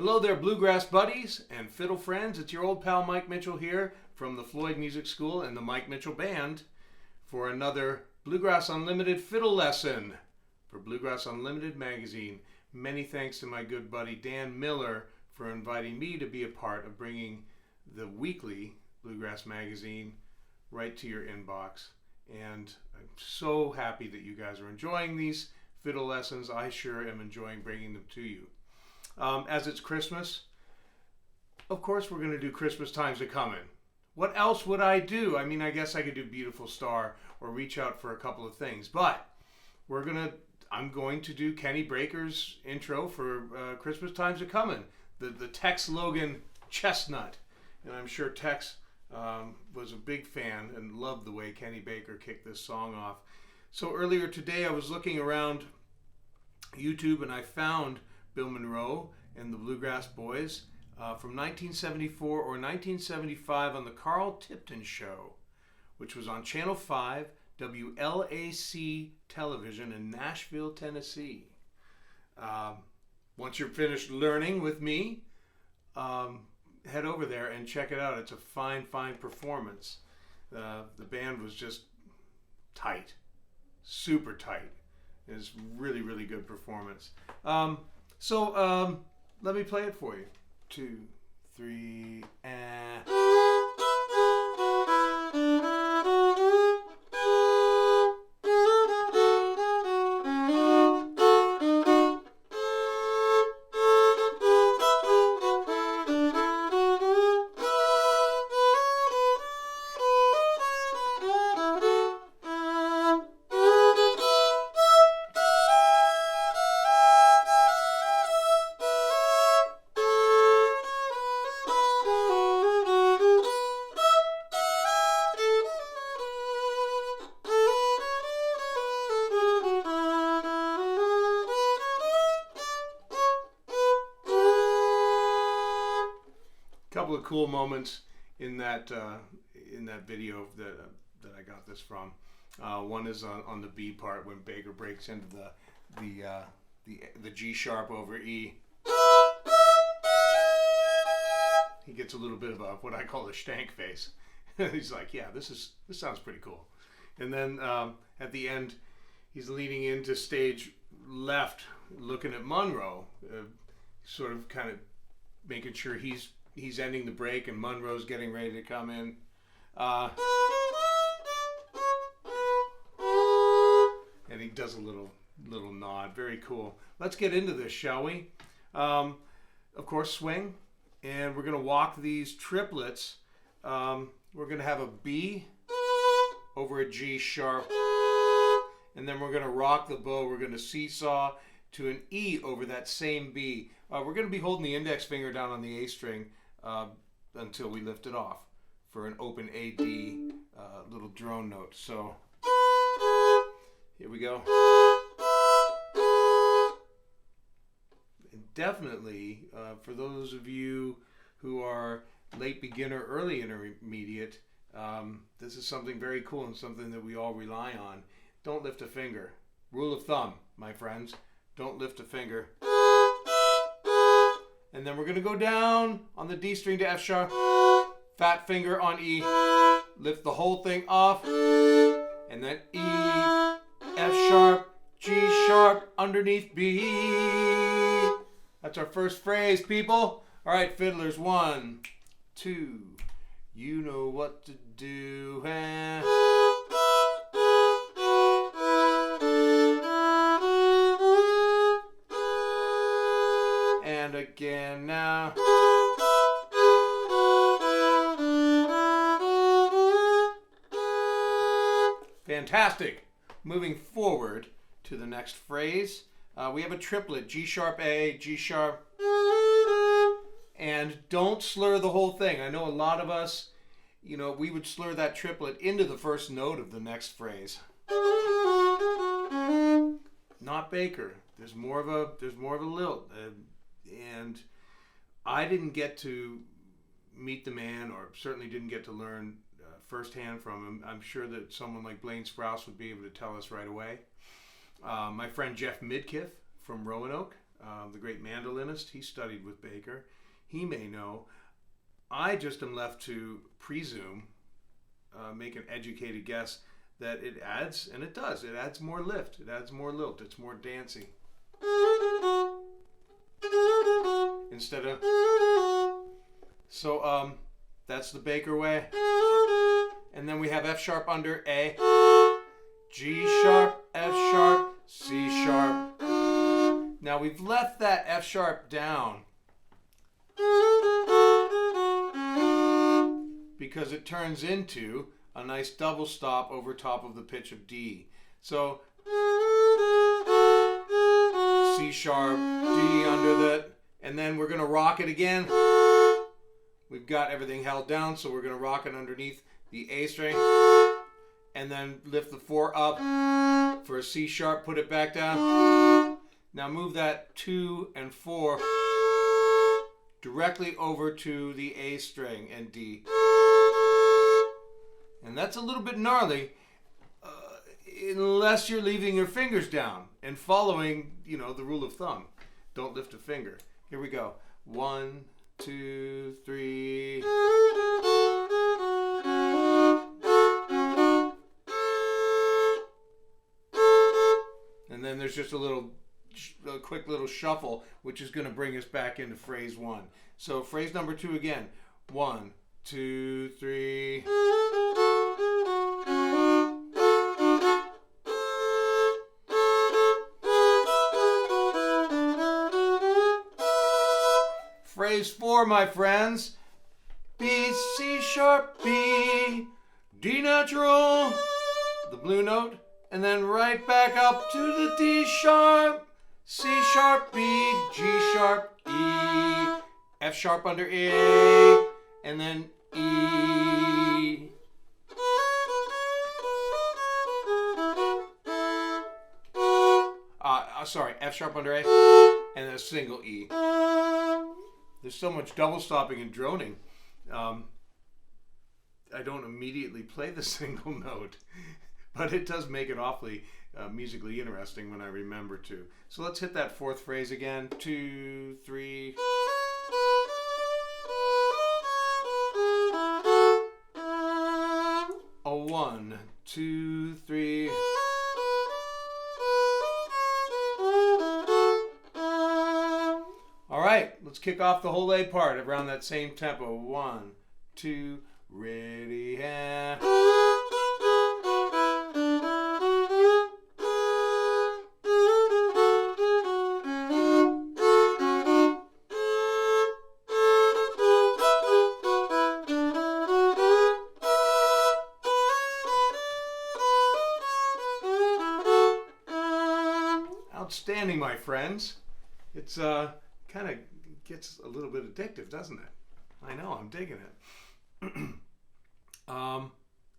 Hello there, Bluegrass buddies and fiddle friends. It's your old pal Mike Mitchell here from the Floyd Music School and the Mike Mitchell Band for another Bluegrass Unlimited fiddle lesson for Bluegrass Unlimited magazine. Many thanks to my good buddy Dan Miller for inviting me to be a part of bringing the weekly Bluegrass magazine right to your inbox. And I'm so happy that you guys are enjoying these fiddle lessons. I sure am enjoying bringing them to you. As it's Christmas, of course we're going to do Christmas Times a Comin'. What else would I do? I mean, I guess I could do Beautiful Star or reach out for a couple of things, but I'm going to do Kenny Breaker's intro for Christmas Times a Comin', the Tex Logan Chestnut. And I'm sure Tex was a big fan and loved the way Kenny Baker kicked this song off. So earlier today I was looking around YouTube and I found Bill Monroe and the Bluegrass Boys from 1974 or 1975 on the Carl Tipton Show, which was on Channel 5, WLAC television in Nashville, Tennessee. Once you're finished learning with me, head over there and check it out. It's a fine, fine performance. The band was just tight, super tight. It's really, really good performance. So let me play it for you. 2, 3, and... Couple of cool moments in that video that I got this from. One is on the B part when Baker breaks into the G sharp over E. He gets a little bit of what I call a stank face. He's like, yeah, this sounds pretty cool. And then at the end, he's leaning into stage left, looking at Monroe, sort of kind of making sure he's ending the break and Monroe's getting ready to come in. And he does a little nod. Very cool. Let's get into this, shall we? Of course, swing. And we're going to walk these triplets. We're going to have a B over a G sharp. And then we're going to rock the bow. We're going to seesaw to an E over that same B. We're going to be holding the index finger down on the A string until we lift it off for an open A-D little drone note. So here we go. And definitely for those of you who are late beginner, early intermediate, this is something very cool and something that we all rely on. Don't lift a finger. Rule of thumb, my friends. Don't lift a finger. And then we're going to go down on the D string to F sharp, fat finger on E, lift the whole thing off, and then E, F sharp, G sharp, underneath B. That's our first phrase, people. All right, fiddlers, 1, 2, you know what to do. And again now. Fantastic. Moving forward to the next phrase, we have a triplet, G sharp A, G sharp, and don't slur the whole thing. I know a lot of us, we would slur that triplet into the first note of the next phrase. Not Baker. There's more of a lilt. And I didn't get to meet the man, or certainly didn't get to learn firsthand from him. I'm sure that someone like Blaine Sprouse would be able to tell us right away. My friend Jeff Midkiff from Roanoke the great mandolinist. He studied with Baker. He may know. I just am left to presume, make an educated guess that it adds, and it does. It adds more lift. It adds more lilt. It's more dancey. Instead of... So that's the Baker way. And then we have F sharp under A, G sharp, F sharp, C sharp. Now we've left that F sharp down because it turns into a nice double stop over top of the pitch of D. So C sharp, D under that, and then we're going to rock it again. We've got everything held down, so we're going to rock it underneath the A string, and then lift the 4 up for a C sharp, put it back down. Now move that 2 and 4 directly over to the A string and D. And that's a little bit gnarly, unless you're leaving your fingers down and following, the rule of thumb. Don't lift a finger. Here we go. 1, 2, 3. And then there's just a quick little shuffle, which is going to bring us back into phrase 1. So phrase number 2 again. 1, 2, 3. Phrase 4, my friends. B, C sharp, B, D natural, the blue note, and then right back up to the D sharp, C sharp, B, G sharp, E, F sharp under A, and then E. Sorry, F sharp under A, and then a single E. There's so much double stopping and droning. I don't immediately play the single note, but it does make it awfully musically interesting when I remember to. So let's hit that 4th phrase again. 2, 3. A 1, 2, 3. All right, let's kick off the whole A part around that same tempo. 1, 2, ready, and... Outstanding, my friends. It's kind of gets a little bit addictive, doesn't it? I know, I'm digging it.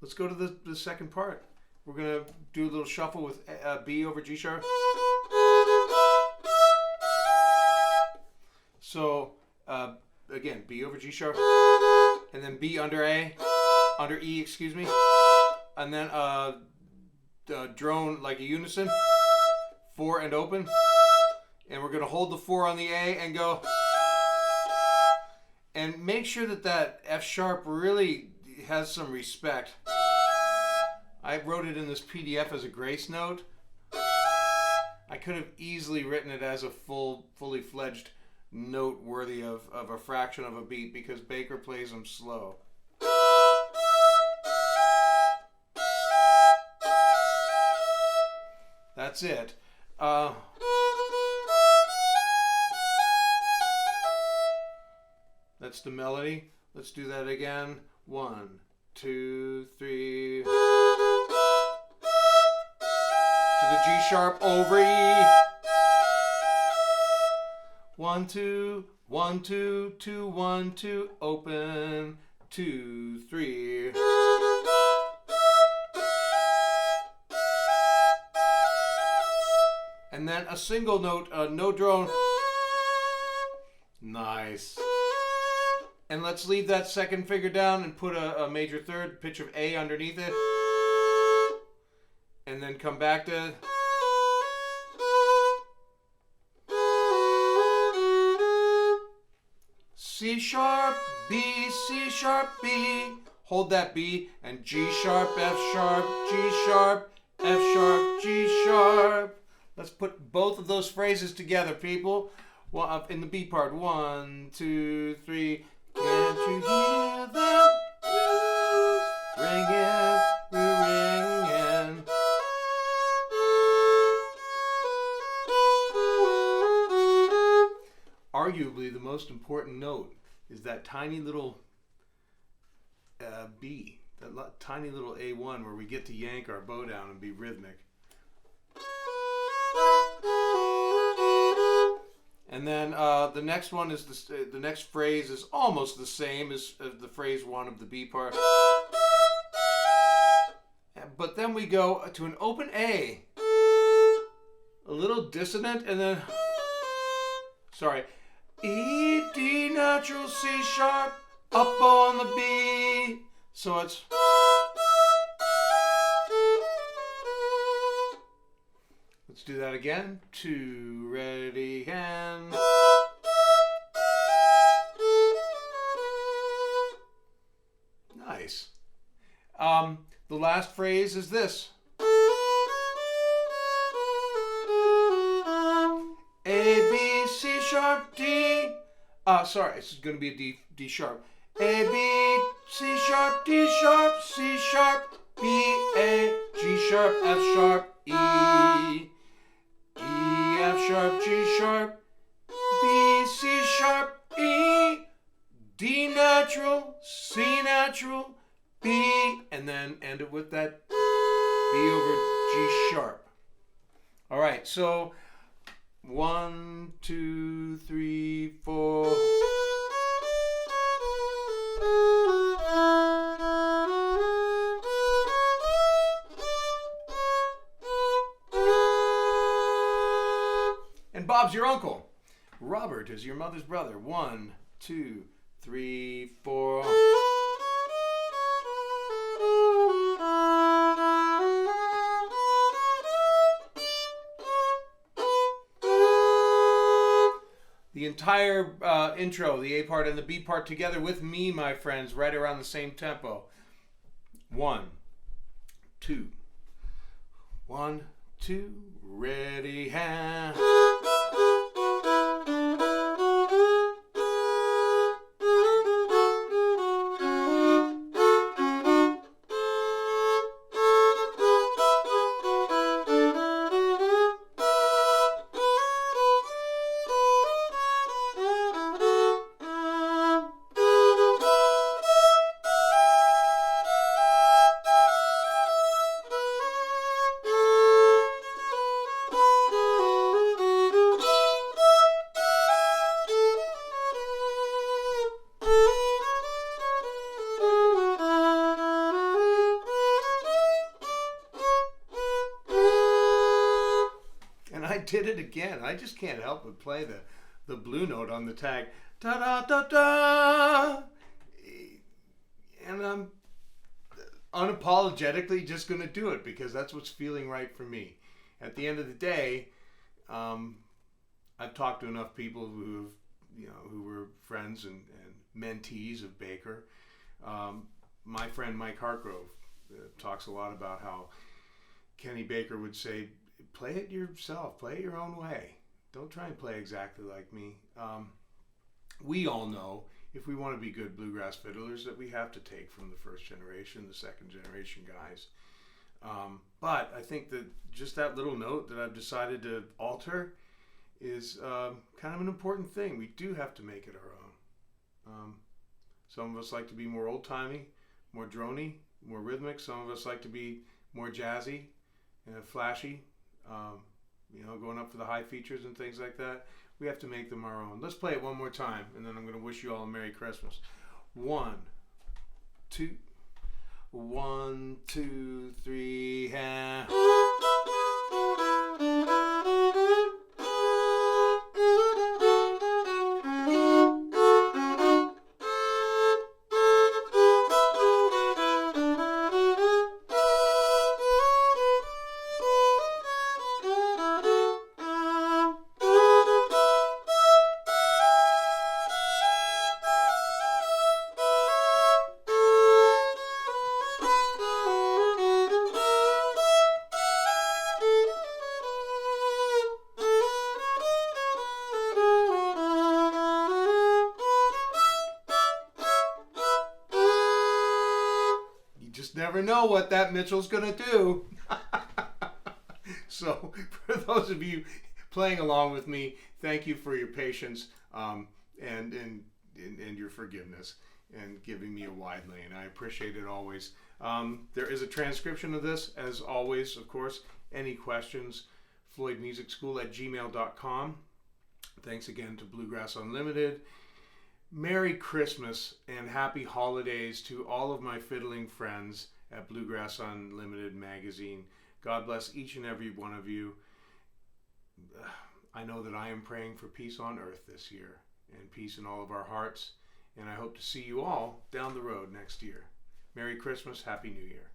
Let's go to the second part. We're going to do a little shuffle with B over G sharp. So, again, B over G sharp, and then B under A, under E, excuse me, and then drone like a unison, 4 and open. And we're going to hold the 4 on the A and go. And make sure that F sharp really has some respect. I wrote it in this PDF as a grace note. I could have easily written it as a fully fledged note worthy of a fraction of a beat because Baker plays them slow. That's it. That's the melody. Let's do that again. 1, 2, 3. To the G sharp over E. 1, 2, 1, 2, 2, 1, 2, open. 2, 3. And then a single note, no drone. Nice. And let's leave that second finger down and put a major third pitch of A underneath it. And then come back to... C sharp, B, C sharp, B. Hold that B, and G sharp, F sharp, G sharp, F sharp, G sharp. Let's put both of those phrases together, people. Well, up in the B part. 1, 2, 3. Can't you hear them blues ringing, ringing? Arguably, the most important note is that tiny little B, that tiny little A1 where we get to yank our bow down and be rhythmic. And then the next one is the next phrase is almost the same as the phrase 1 of the B part. But then we go to an open A, a little dissonant, and then, sorry, E, D natural, C sharp, up on the B. So it's, let's do that again. 2, ready, and. Nice. The last phrase is this. A, B, C sharp, D. Sorry, this is going to be a D sharp. A, B, C sharp, D sharp, C sharp, B, A, G sharp, F sharp, E. E, F sharp, G sharp, B, C sharp, E, D natural, C natural, B, and then end it with that B over G sharp. All right, so 1, 2, 3, 4. And Bob's your uncle. Robert is your mother's brother. 1, 2, 3, 4. The entire intro, the A part and the B part together with me, my friends, right around the same tempo. 1, 2. 1, 2, ready, hand. I did it again. I just can't help but play the blue note on the tag. Da da da da. And I'm unapologetically just going to do it because that's what's feeling right for me. At the end of the day, I've talked to enough people who were friends and mentees of Baker. My friend Mike Hartgrove talks a lot about how Kenny Baker would say, play it yourself, play it your own way. Don't try and play exactly like me. We all know if we want to be good bluegrass fiddlers that we have to take from the first generation, the second generation guys. But I think that just that little note that I've decided to alter is kind of an important thing. We do have to make it our own. Some of us like to be more old-timey, more droney, more rhythmic. Some of us like to be more jazzy and flashy, going up for the high features and things like that. We have to make them our own. Let's play it one more time, and then I'm going to wish you all a Merry Christmas. 1, 2, 1, 2, 3, ha. just never know what that Mitchell's going to do. So for those of you playing along with me, thank you for your patience and your forgiveness and giving me a wide lane. I appreciate it always. There is a transcription of this, as always, of course. Any questions, floydmusicschool@gmail.com. Thanks again to Bluegrass Unlimited. Merry Christmas and happy holidays to all of my fiddling friends at Bluegrass Unlimited magazine. God bless each and every one of you. I know that I am praying for peace on earth this year and peace in all of our hearts. And I hope to see you all down the road next year. Merry Christmas, Happy New Year.